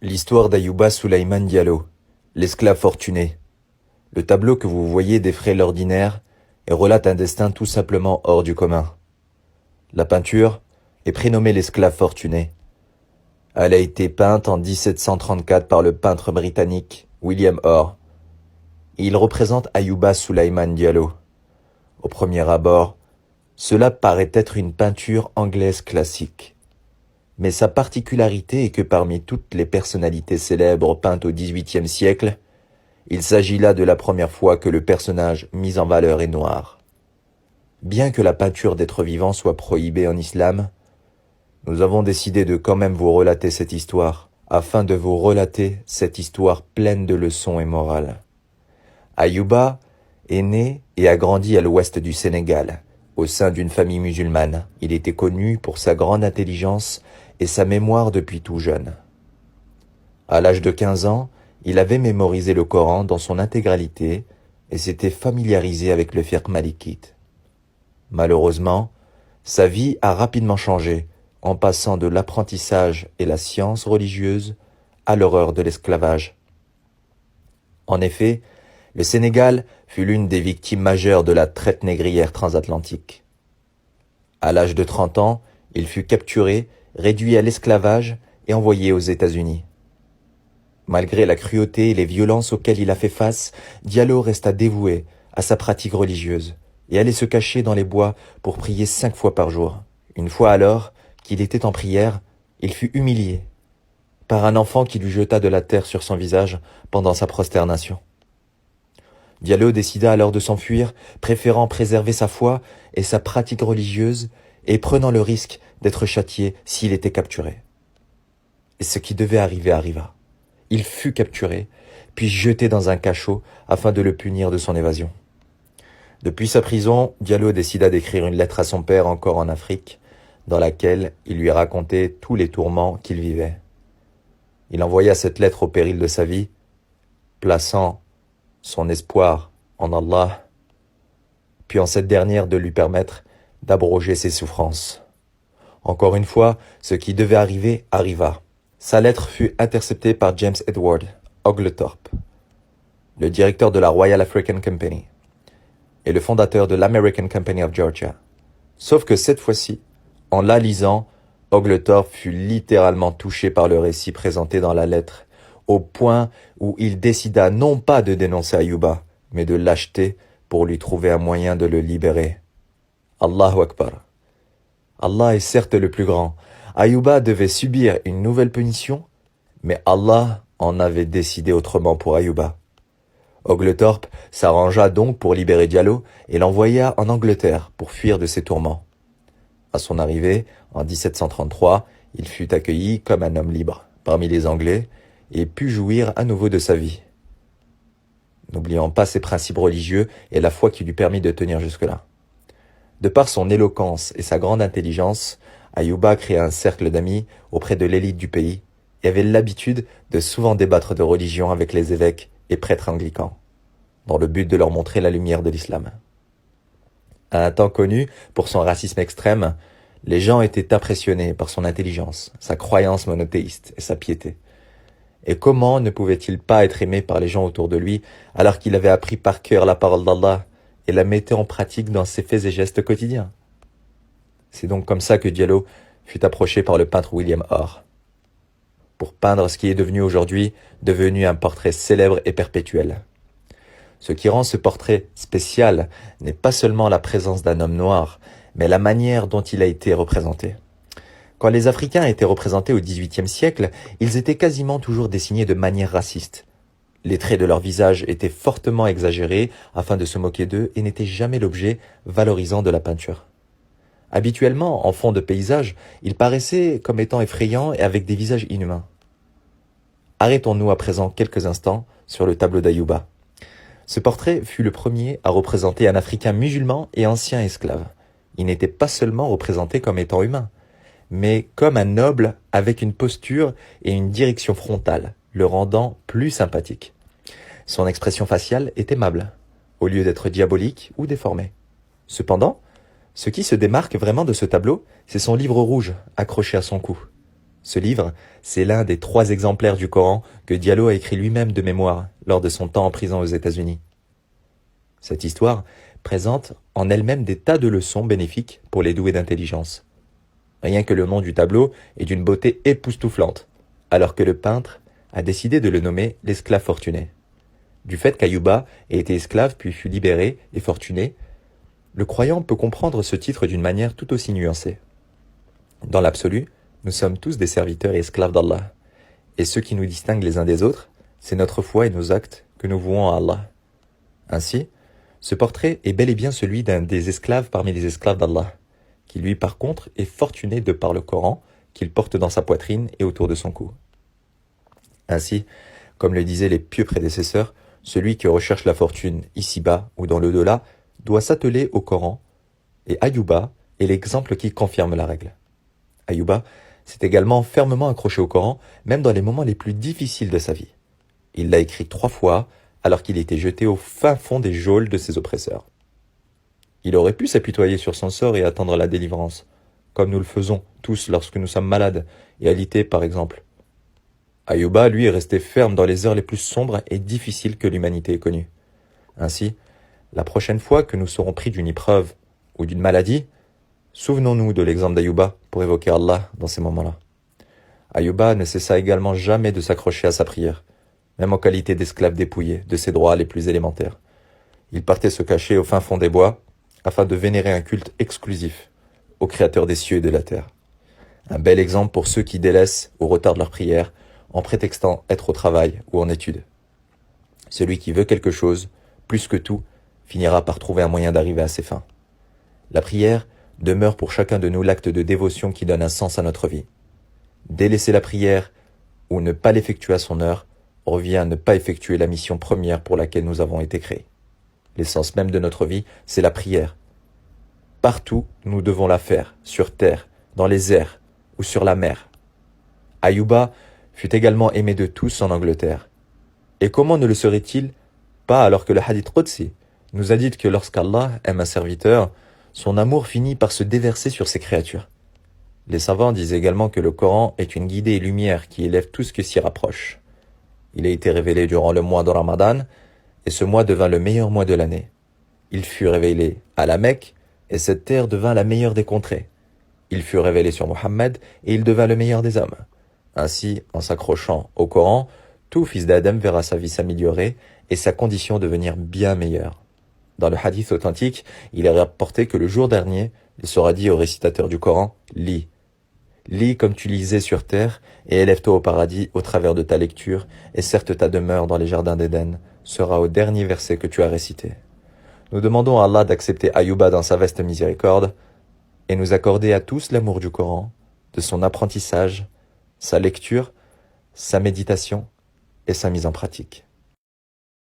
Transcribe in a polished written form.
L'histoire d'Ayouba Souleymane Diallo, l'esclave fortuné. Le tableau que vous voyez défraie l'ordinaire et relate un destin tout simplement hors du commun. La peinture est prénommée l'esclave fortuné. Elle a été peinte en 1734 par le peintre britannique William Orr. Il représente Ayouba Souleymane Diallo. Au premier abord, cela paraît être une peinture anglaise classique. Mais sa particularité est que parmi toutes les personnalités célèbres peintes au XVIIIe siècle, il s'agit là de la première fois que le personnage mis en valeur est noir. Bien que la peinture d'êtres vivants soit prohibée en islam, nous avons décidé de quand même vous relater cette histoire, afin de vous relater cette histoire pleine de leçons et morales. Ayouba est né et a grandi à l'ouest du Sénégal, au sein d'une famille musulmane. Il était connu pour sa grande intelligence et sa mémoire depuis tout jeune. À l'âge de 15 ans, il avait mémorisé le Coran dans son intégralité et s'était familiarisé avec le fiqh malikite. Malheureusement, sa vie a rapidement changé en passant de l'apprentissage et la science religieuse à l'horreur de l'esclavage. En effet, le Sénégal fut l'une des victimes majeures de la traite négrière transatlantique. À l'âge de 30 ans, il fut capturé, réduit à l'esclavage et envoyé aux États-Unis. Malgré la cruauté et les violences auxquelles il a fait face, Diallo resta dévoué à sa pratique religieuse et allait se cacher dans les bois pour prier 5 fois par jour. Une fois alors qu'il était en prière, il fut humilié par un enfant qui lui jeta de la terre sur son visage pendant sa prosternation. Diallo décida alors de s'enfuir, préférant préserver sa foi et sa pratique religieuse et prenant le risque d'être châtié s'il était capturé. Et ce qui devait arriver arriva. Il fut capturé, puis jeté dans un cachot afin de le punir de son évasion. Depuis sa prison, Diallo décida d'écrire une lettre à son père encore en Afrique, dans laquelle il lui racontait tous les tourments qu'il vivait. Il envoya cette lettre au péril de sa vie, plaçant son espoir en Allah, puis en cette dernière de lui permettre d'abroger ses souffrances. Encore une fois, ce qui devait arriver arriva. Sa lettre fut interceptée par James Edward Oglethorpe, le directeur de la Royal African Company et le fondateur de l'American Company of Georgia. Sauf que cette fois-ci, en la lisant, Oglethorpe fut littéralement touché par le récit présenté dans la lettre, au point où il décida non pas de dénoncer Ayouba, mais de l'acheter pour lui trouver un moyen de le libérer. Allahu Akbar. Allah est certes le plus grand. Ayouba devait subir une nouvelle punition, mais Allah en avait décidé autrement pour Ayouba. Oglethorpe s'arrangea donc pour libérer Diallo et l'envoya en Angleterre pour fuir de ses tourments. À son arrivée, en 1733, il fut accueilli comme un homme libre parmi les Anglais et put jouir à nouveau de sa vie, n'oubliant pas ses principes religieux et la foi qui lui permit de tenir jusque-là. De par son éloquence et sa grande intelligence, Ayouba créa un cercle d'amis auprès de l'élite du pays et avait l'habitude de souvent débattre de religion avec les évêques et prêtres anglicans, dans le but de leur montrer la lumière de l'islam. À un temps connu pour son racisme extrême, les gens étaient impressionnés par son intelligence, sa croyance monothéiste et sa piété. Et comment ne pouvait-il pas être aimé par les gens autour de lui alors qu'il avait appris par cœur la parole d'Allah et la mettait en pratique dans ses faits et gestes quotidiens? C'est donc comme ça que Diallo fut approché par le peintre William Orr, pour peindre ce qui est devenu un portrait célèbre et perpétuel. Ce qui rend ce portrait spécial n'est pas seulement la présence d'un homme noir, mais la manière dont il a été représenté. Quand les Africains étaient représentés au XVIIIe siècle, ils étaient quasiment toujours dessinés de manière raciste. Les traits de leur visage étaient fortement exagérés afin de se moquer d'eux et n'étaient jamais l'objet valorisant de la peinture. Habituellement, en fond de paysage, ils paraissaient comme étant effrayants et avec des visages inhumains. Arrêtons-nous à présent quelques instants sur le tableau d'Ayouba. Ce portrait fut le premier à représenter un Africain musulman et ancien esclave. Il n'était pas seulement représenté comme étant humain, mais comme un noble avec une posture et une direction frontale, le rendant plus sympathique. Son expression faciale est aimable, au lieu d'être diabolique ou déformée. Cependant, ce qui se démarque vraiment de ce tableau, c'est son livre rouge accroché à son cou. Ce livre, c'est l'un des 3 exemplaires du Coran que Diallo a écrit lui-même de mémoire lors de son temps en prison aux États-Unis. Cette histoire présente en elle-même des tas de leçons bénéfiques pour les doués d'intelligence. Rien que le nom du tableau est d'une beauté époustouflante, alors que le peintre a décidé de le nommer l'esclave fortuné. Du fait qu'Ayouba ait été esclave puis fut libéré et fortuné, le croyant peut comprendre ce titre d'une manière tout aussi nuancée. Dans l'absolu, nous sommes tous des serviteurs et esclaves d'Allah. Et ce qui nous distingue les uns des autres, c'est notre foi et nos actes que nous vouons à Allah. Ainsi, ce portrait est bel et bien celui d'un des esclaves parmi les esclaves d'Allah, qui lui par contre est fortuné de par le Coran qu'il porte dans sa poitrine et autour de son cou. Ainsi, comme le disaient les pieux prédécesseurs, celui qui recherche la fortune ici-bas ou dans l'au-delà doit s'atteler au Coran, et Ayouba est l'exemple qui confirme la règle. Ayouba s'est également fermement accroché au Coran, même dans les moments les plus difficiles de sa vie. Il l'a écrit 3 fois, alors qu'il était jeté au fin fond des geôles de ses oppresseurs. Il aurait pu s'apitoyer sur son sort et attendre la délivrance, comme nous le faisons tous lorsque nous sommes malades, et alités par exemple. Ayouba, lui, est resté ferme dans les heures les plus sombres et difficiles que l'humanité ait connues. Ainsi, la prochaine fois que nous serons pris d'une épreuve ou d'une maladie, souvenons-nous de l'exemple d'Ayouba pour évoquer Allah dans ces moments-là. Ayouba ne cessa également jamais de s'accrocher à sa prière, même en qualité d'esclave dépouillé de ses droits les plus élémentaires. Il partait se cacher au fin fond des bois afin de vénérer un culte exclusif au Créateur des cieux et de la terre. Un bel exemple pour ceux qui délaissent ou retardent leur prière en prétextant être au travail ou en études. Celui qui veut quelque chose, plus que tout, finira par trouver un moyen d'arriver à ses fins. La prière demeure pour chacun de nous l'acte de dévotion qui donne un sens à notre vie. Délaisser la prière ou ne pas l'effectuer à son heure revient à ne pas effectuer la mission première pour laquelle nous avons été créés. L'essence même de notre vie, c'est la prière. Partout, nous devons la faire, sur terre, dans les airs ou sur la mer. Ayouba fut également aimé de tous en Angleterre. Et comment ne le serait-il pas alors que le hadith Qudsi nous indique que lorsqu'Allah aime un serviteur, son amour finit par se déverser sur ses créatures. Les savants disent également que le Coran est une guidée et lumière qui élève tout ce qui s'y rapproche. Il a été révélé durant le mois de Ramadan, et ce mois devint le meilleur mois de l'année. Il fut révélé à la Mecque, et cette terre devint la meilleure des contrées. Il fut révélé sur Mohammed, et il devint le meilleur des hommes. Ainsi, en s'accrochant au Coran, tout fils d'Adam verra sa vie s'améliorer et sa condition devenir bien meilleure. Dans le hadith authentique, il est rapporté que le jour dernier, il sera dit au récitateur du Coran, « Lis. Lis comme tu lisais sur terre, et élève-toi au paradis au travers de ta lecture, et certes ta demeure dans les jardins d'Éden sera au dernier verset que tu as récité. » Nous demandons à Allah d'accepter Ayouba dans sa vaste miséricorde, et nous accorder à tous l'amour du Coran, de son apprentissage, sa lecture, sa méditation et sa mise en pratique.